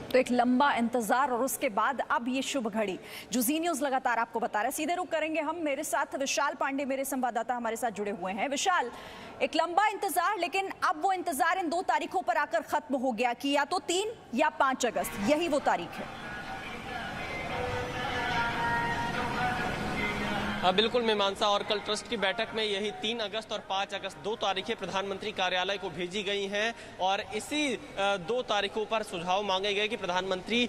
तो एक लंबा इंतजार और उसके बाद अब ये शुभ घड़ी जो जी न्यूज लगातार आपको बता रहा है। सीधे रुक करेंगे हम, मेरे साथ विशाल पांडे मेरे संवाददाता हमारे साथ जुड़े हुए हैं। विशाल, एक लंबा इंतजार, लेकिन अब वो इंतजार इन 2 तारीखों पर आकर खत्म हो गया कि या तो 3 या 5 अगस्त, यही वो तारीख है। बिल्कुल मीमांसा, और कल ट्रस्ट की बैठक में यही 3 अगस्त और 5 अगस्त 2 तारीखें प्रधानमंत्री कार्यालय को भेजी गई हैं और इसी 2 तारीखों पर सुझाव मांगे गए कि प्रधानमंत्री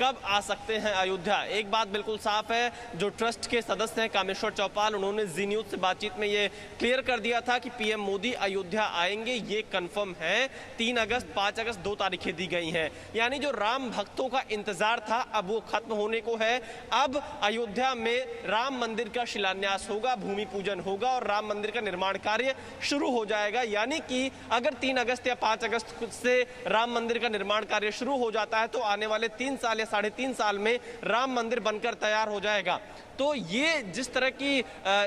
कब आ सकते हैं अयोध्या। एक बात बिल्कुल साफ है, जो ट्रस्ट के सदस्य हैं कामेश्वर चौपाल, उन्होंने जी न्यूज से बातचीत में ये क्लियर कर दिया था कि पीएम मोदी अयोध्या आएंगे, ये कन्फर्म है। 3 अगस्त 5 अगस्त 2 तारीखें दी गई हैं, यानी जो राम भक्तों का इंतजार था अब वो खत्म होने को है। अब अयोध्या में राम मंदिर का शिलान्यास होगा, भूमि पूजन होगा और राम मंदिर का निर्माण कार्य शुरू हो जाएगा। यानी कि अगर 3 अगस्त या 5 अगस्त से राम मंदिर का निर्माण कार्य शुरू हो जाता है तो आने वाले 3 साल या 3.5 साल में राम मंदिर बनकर तैयार हो जाएगा। तो ये जिस तरह की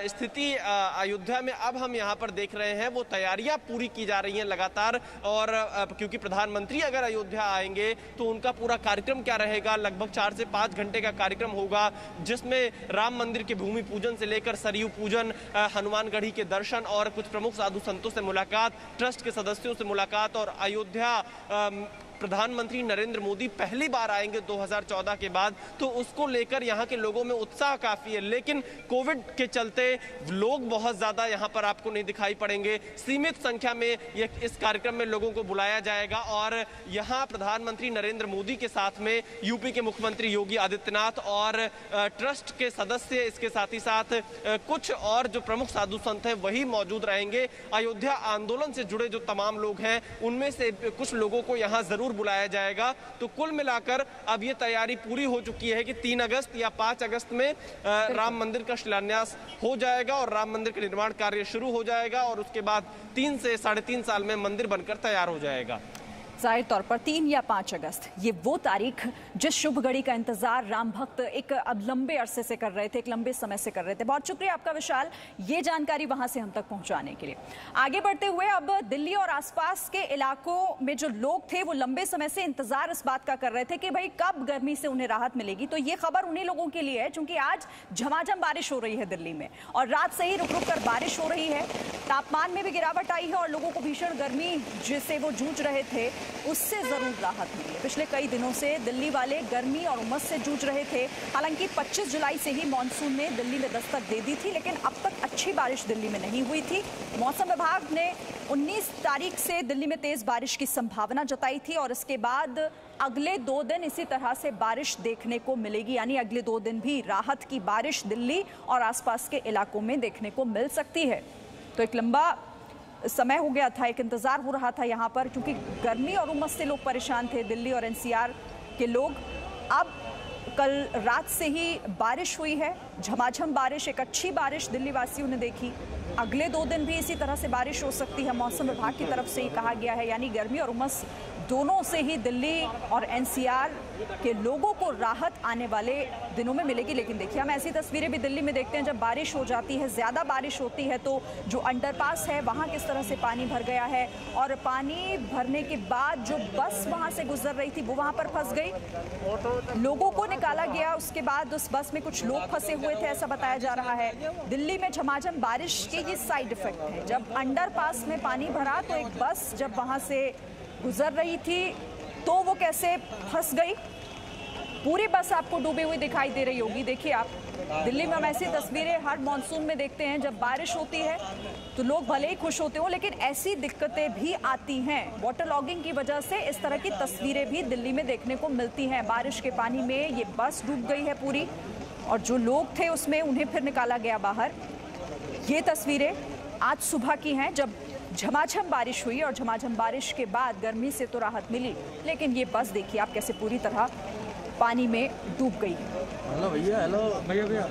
स्थिति अयोध्या में अब हम यहाँ पर देख रहे हैं, वो तैयारियां पूरी की जा रही हैं लगातार। और क्योंकि प्रधानमंत्री अगर अयोध्या आएंगे तो उनका पूरा कार्यक्रम क्या रहेगा, लगभग 4 से 5 घंटे का कार्यक्रम होगा, जिसमें राम मंदिर के भूमि पूजन से लेकर सरयू पूजन, हनुमानगढ़ी के दर्शन और कुछ प्रमुख साधु संतों से मुलाकात, ट्रस्ट के सदस्यों से मुलाकात। और अयोध्या प्रधानमंत्री नरेंद्र मोदी पहली बार आएंगे 2014 के बाद, तो उसको लेकर यहाँ के लोगों में उत्साह काफी है। लेकिन कोविड के चलते लोग बहुत ज्यादा यहाँ पर आपको नहीं दिखाई पड़ेंगे, सीमित संख्या में इस कार्यक्रम में लोगों को बुलाया जाएगा। और यहाँ प्रधानमंत्री नरेंद्र मोदी के साथ में यूपी के मुख्यमंत्री योगी आदित्यनाथ और ट्रस्ट के सदस्य, इसके साथ ही साथ कुछ और जो प्रमुख साधु संत हैं वही मौजूद रहेंगे। अयोध्या आंदोलन से जुड़े जो तमाम लोग हैं उनमें से कुछ लोगों को यहाँ जरूर बुलाया जाएगा। तो कुल मिलाकर अब ये तैयारी पूरी हो चुकी है कि 3 अगस्त या 5 अगस्त में राम मंदिर का शिलान्यास हो जाएगा और राम मंदिर का निर्माण कार्य शुरू हो जाएगा और उसके बाद 3 से 3.5 साल में मंदिर बनकर तैयार हो जाएगा। जाहिर तौर पर 3 या 5 अगस्त, ये वो तारीख जिस शुभ घड़ी का इंतजार राम भक्त एक अब लंबे अरसे से कर रहे थे, एक लंबे समय से कर रहे थे। बहुत शुक्रिया आपका विशाल, ये जानकारी वहां से हम तक पहुंचाने के लिए। आगे बढ़ते हुए अब दिल्ली और आसपास के इलाकों में जो लोग थे वो लंबे समय से इंतजार इस बात का कर रहे थे कि भाई कब गर्मी से उन्हें राहत मिलेगी। तो ये खबर उन्हीं लोगों के लिए है क्योंकि आज झमाझम बारिश हो रही है दिल्ली में और रात से ही रुक रुक कर बारिश हो रही है। तापमान में भी गिरावट आई है और लोगों को भीषण गर्मी जिससे वो जूझ रहे थे उससे जरूर राहत मिली है। पिछले कई दिनों से दिल्ली वाले गर्मी और उमस से जूझ रहे थे। हालांकि 25 जुलाई से ही मानसून ने दिल्ली में दस्तक दे दी थी, लेकिन अब तक अच्छी बारिश दिल्ली में नहीं हुई थी। मौसम विभाग ने 19 तारीख से दिल्ली में तेज बारिश की संभावना जताई थी और इसके बाद अगले 2 दिन इसी तरह से बारिश देखने को मिलेगी, यानी अगले 2 दिन भी राहत की बारिश दिल्ली और आसपास के इलाकों में देखने को मिल सकती है। तो एक लंबा समय हो गया था, एक इंतजार हो रहा था यहाँ पर, क्योंकि गर्मी और उमस से लोग परेशान थे, दिल्ली और एनसीआर के लोग। अब कल रात से ही बारिश हुई है, झमाझम बारिश, एक अच्छी बारिश दिल्ली वासियों ने देखी। अगले 2 दिन भी इसी तरह से बारिश हो सकती है, मौसम विभाग की तरफ से ही कहा गया है। यानी गर्मी और उमस दोनों से ही दिल्ली और एनसीआर के लोगों को राहत आने वाले दिनों में मिलेगी। लेकिन देखिए, हम ऐसी तस्वीरें भी दिल्ली में देखते हैं जब बारिश हो जाती है, ज़्यादा बारिश होती है तो जो अंडरपास है वहाँ किस तरह से पानी भर गया है और पानी भरने के बाद जो बस वहाँ से गुजर रही थी वो वहाँ पर फंस गई, लोगों को निकाला गया। उसके बाद उस बस में कुछ लोग फंसे हुए थे, ऐसा बताया जा रहा है। दिल्ली में झमाझम बारिश के ये साइड इफेक्ट है। जब अंडरपास में पानी भरा तो एक बस जब वहाँ से गुजर रही थी तो वो कैसे फंस गई, पूरी बस आपको डूबी हुई दिखाई दे रही होगी। देखिए आप, दिल्ली में हम ऐसी तस्वीरें हर मॉनसून में देखते हैं, जब बारिश होती है तो लोग भले ही खुश होते हो लेकिन ऐसी दिक्कतें भी आती हैं। वाटर लॉगिंग की वजह से इस तरह की तस्वीरें भी दिल्ली में देखने को मिलती हैं। बारिश के पानी में ये बस डूब गई है पूरी और जो लोग थे उसमें उन्हें फिर निकाला गया बाहर। ये तस्वीरें आज सुबह की हैं जब झमाझम बारिश हुई और झमाझम बारिश के बाद गर्मी से तो राहत मिली, लेकिन ये बस देखिए आप कैसे पूरी तरह पानी में डूब गई। हेलो भैया, हेलो भैया भैया।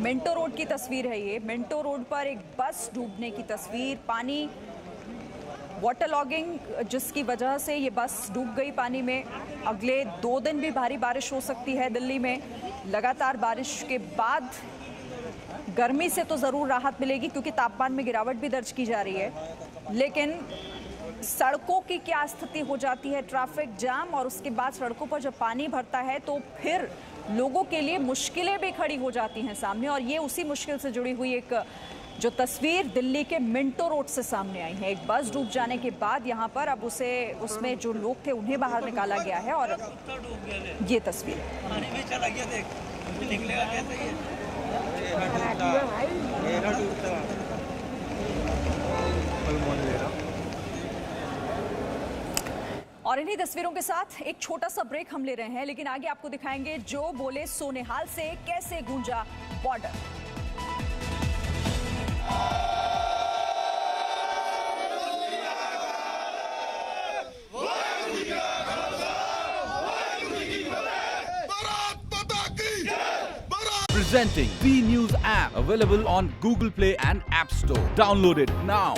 मिंटो रोड की तस्वीर है ये। मिंटो रोड पर एक बस डूबने की तस्वीर, पानी, वाटर लॉगिंग जिसकी वजह से ये बस डूब गई पानी में। अगले 2 दिन भी भारी बारिश हो सकती है दिल्ली में। लगातार बारिश के बाद गर्मी से तो ज़रूर राहत मिलेगी क्योंकि तापमान में गिरावट भी दर्ज की जा रही है। लेकिन सड़कों की क्या स्थिति हो जाती है, ट्रैफिक जाम, और उसके बाद सड़कों पर जब पानी भरता है तो फिर लोगों के लिए मुश्किलें भी खड़ी हो जाती हैं सामने। और ये उसी मुश्किल से जुड़ी हुई एक जो तस्वीर दिल्ली के मिंटो रोड से सामने आई है। एक बस डूब जाने के बाद यहाँ पर अब उसमें जो लोग थे उन्हें बाहर निकाला गया है। और ये तस्वीर और इन्हीं तस्वीरों के साथ एक छोटा सा ब्रेक हम ले रहे हैं, लेकिन आगे आपको दिखाएंगे जो बोले सोनेहाल से कैसे गूंजा border. Presenting B News app, available on Google Play and App Store. Download it now.